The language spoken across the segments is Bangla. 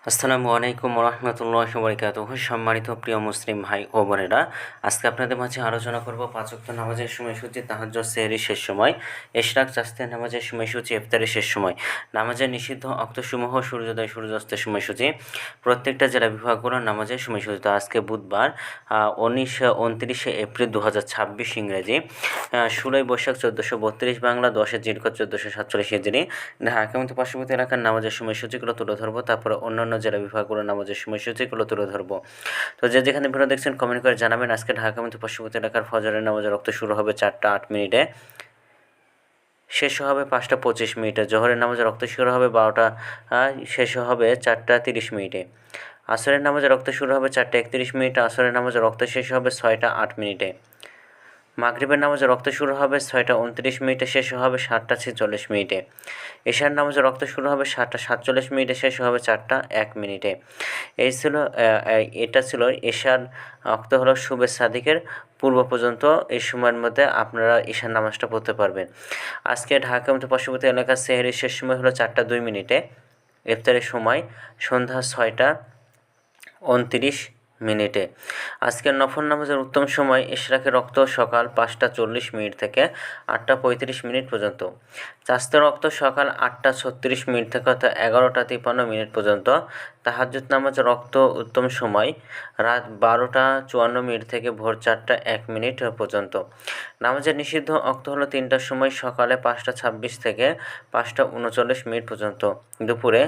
আসসালামু আলাইকুম রহমতুল্লাহ বরকাতুহু। সম্মানিত প্রিয় মুসলিম ভাই ও বোনেরা, আজকে আপনাদের মাঝে আলোচনা করব পাঁচ ওয়াক্ত নামাজের সময়সূচি, তাহাজ্জুদ, সেহরি শেষ সময়, ইশরাক, চাস্তের নামাজের সময়সূচি, ইফতারের শেষ সময়, নামাজের নিষিদ্ধ অক্তসমূহ, সূর্যোদয় সূর্যাস্তের সময়সূচি, প্রত্যেকটা জেলা বিভাগগুলোর নামাজের সময়সূচি। তো আজকে বুধবার 29 এপ্রিল 2026 ইংরেজি, 16 বৈশাখ 1432 বাংলা, 10 জিলকদ 1447 হিজরি। ঢাকা মতো পার্শ্ববর্তী এলাকার নামাজের সময়সূচিগুলো তুলে ধরবো, তারপরে অন্যান্য জেলা বিভাগগুলোর নামাজের সময়সূচিগুলো তুলে ধরবো। তো যে যেখানে ভিডিও দেখছেন কমেন্ট করে জানাবেন। আজকে ঢাকা মতো পার্শ্ববর্তী এলাকার ফজরের নামাজের রক্ত শুরু হবে 4টা 8 মিনিটে, শেষ হবে 5টা 25 মিনিটে। জোহরের নামাজের রক্ত শুরু হবে 12টা, শেষ হবে 4টা 30 মিনিটে। আসরের নামাজের রক্ত শুরু হবে 4টা 31 মিনিটে, আসরের নামাজের রক্ত শেষ হবে 6টা 8 মিনিটে। মাগরিবের নামাজে রক্ত শুরু হবে 6টা 29 মিনিটে, শেষ হবে 7টা 46 মিনিটে। এশার নামাজে রক্ত শুরু হবে 7টা 47 মিনিটে, শেষ হবে 4টা 1 মিনিটে। এটা ছিল এশার রক্ত, হলো শুভে সাদিকের পূর্ব পর্যন্ত। এই সময়ের মধ্যে আপনারা এশার নামাজটা পড়তে পারবেন। আজকে ঢাকা মতো পার্শ্ববর্তী এলাকার সেহরির শেষ সময় হলো 4টা 2 মিনিটে। ইফতারের সময় সন্ধ্যা 6টা 29 মিনিটে। আজকের নফল নামাজের উত্তম সময় ইশরাকের রক্ত সকাল 5টা 40 মিনিট থেকে 8টা 35 মিনিট পর্যন্ত। চাস্তের রক্ত সকাল 8টা 36 মিনিট থেকে অর্থাৎ 11টা 53 মিনিট পর্যন্ত। তাহাজ্জুদ নামাজের রক্ত উত্তম সময় রাত 12টা 54 মিনিট থেকে ভোর 4টা 1 মিনিট পর্যন্ত। নামাজের নিষিদ্ধ অক্ত হলো 3টার সময়, সকালে 5টা 26 থেকে 5টা 39 মিনিট পর্যন্ত, দুপুরে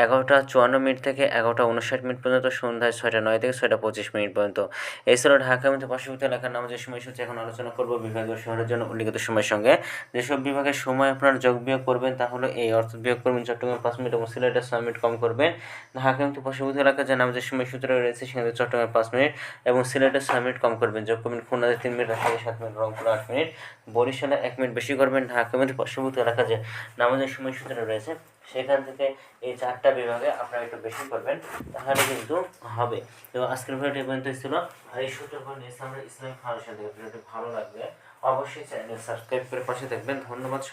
11টা 54 মিনিট থেকে 11টা 59 মিনিট পর্যন্ত, সন্ধ্যায় 6টা 9 থেকে 6টা 25 মিনিট পর্যন্ত। এছাড়াও ঢাকা মধ্যে পার্শ্ববর্তী এলাকার নামাজের সময়সূচি এখন আলোচনা করব বিভাগীয় শহরের জন্য উল্লিখিত সময়ের সঙ্গে। যেসব বিভাগের সময় আপনারা যোগ বিয়োগ করবেন তাহলে এই অর্থাৎ বিয়োগ করবেন চট্টগ্রামে 5 মিনিট এবং সিলেটে 6 মিনিট কম করবেন। ঢাকা মধ্যে পার্শ্ববর্তী এলাকার যে নামাজের সময়সূচি রয়েছে সেখানে চট্টগ্রামে 5 মিনিট এবং সিলেটে 6 মিনিট কম করবেন। যোগ করবেন খুলনাতে 3 মিনিট, রাজশাহী 7 মিনিট, রংপুরে 8 মিনিট, বরিশালে 1 মিনিট বেশি করবেন। ঢাকা মধ্যে পার্শ্ববর্তী এলাকার যে নামাজের সময়সূচি রয়েছে সেখান থেকে এই 4টা বিভাগে আপনারা একটু বেশি করবেন, তাহলে কিন্তু হবে। তো আজকের ভিডিওটি এই পর্যন্ত ছিল। আর এই সূত্রগুলো নিয়ে আমরা ইসলামিক ফাউন্ডেশন থেকে ভিডিওটি ভালো লাগবে অবশ্যই চ্যানেল সাবস্ক্রাইব করে পাশে থাকবেন। ধন্যবাদ।